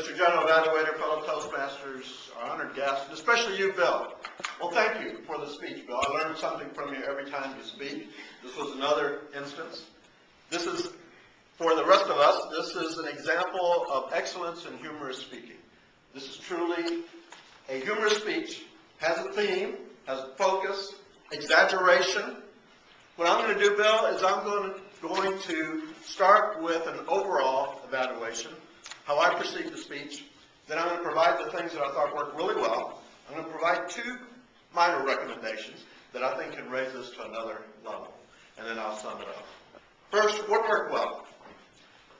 Mr. General Evaluator, fellow Toastmasters, our honored guests, and especially you, Bill. Well, thank you for the speech, Bill. I learned something from you every time you speak. This was another instance. This is, for the rest of us, this is an example of excellence in humorous speaking. This is truly a humorous speech, has a theme, has focus, exaggeration. What I'm going to do, Bill, is I'm going to start with an overall evaluation, how I perceive the speech. Then I'm going to provide the things that I thought worked really well. I'm going to provide two minor recommendations that I think can raise this to another level. And then I'll sum it up. First, what worked well?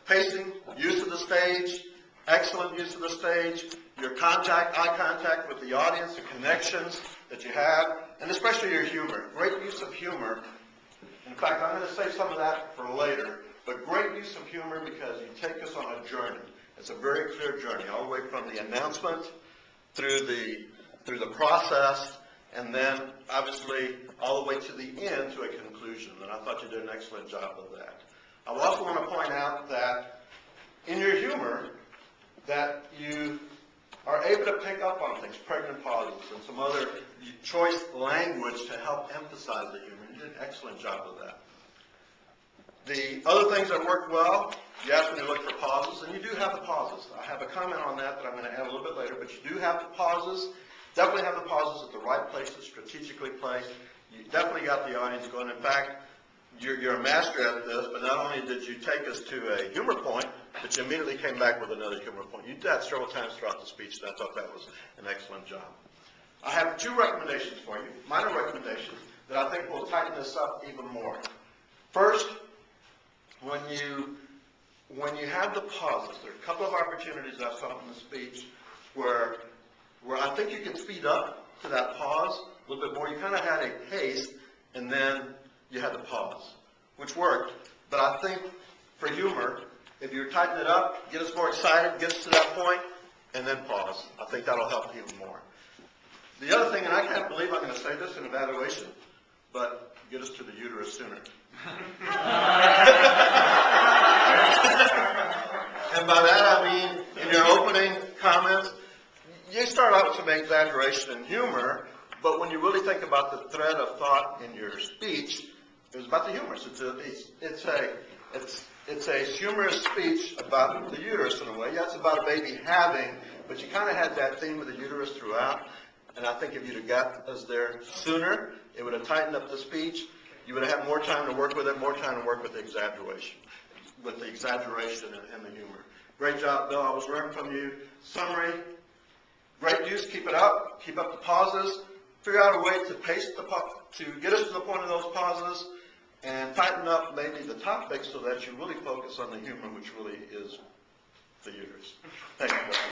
Pacing, use of the stage, excellent use of the stage, your contact, eye contact with the audience, the connections that you have, and especially your humor. Great use of humor. In fact, I'm going to save some of that for later, but great use of humor because you take us on a journey. It's a very clear journey, all the way from the announcement through the process, and then obviously all the way to the end to a conclusion. And I thought you did an excellent job of that. I also want to point out that in your humor, that you are able to pick up on things, pregnant pauses, and some other choice language to help emphasize the humor. You did an excellent job of that. The other things that worked well, you asked me to look for pauses, and you do have the pauses. I have a comment on that I'm going to add a little bit later, but you do have the pauses. Definitely have the pauses at the right places, strategically placed. You definitely got the audience going. In fact, you're a master at this, but not only did you take us to a humor point, but you immediately came back with another humor point. You did that several times throughout the speech, and I thought that was an excellent job. I have two recommendations for you, minor recommendations, that I think will tighten this up even more. First, when you have the pauses, there are a couple of opportunities I saw in the speech where I think you can speed up to that pause a little bit more. You kind of had a pace, and then you had the pause, which worked. But I think for humor, if you tighten it up, get us more excited, get us to that point, and then pause. I think that'll help even more. The other thing, and I can't believe I'm going to say this in evaluation, but get us to the uterus sooner. And by that I mean, in your opening comments, you start out with some exaggeration and humor, but when you really think about the thread of thought in your speech, it was about the humor. So it's a humorous speech about the uterus in a way. Yeah, it's about a baby having, but you kind of had that theme of the uterus throughout. And I think if you'd have got us there sooner, it would have tightened up the speech. You would have had more time to work with it, more time to work with the exaggeration and the humor. Great job, Bill. I was learning from you. Summary, great use. Keep it up. Keep up the pauses. Figure out a way to pace to get us to the point of those pauses, and tighten up maybe the topic so that you really focus on the humor, which really is the uterus. Thank you, Bill.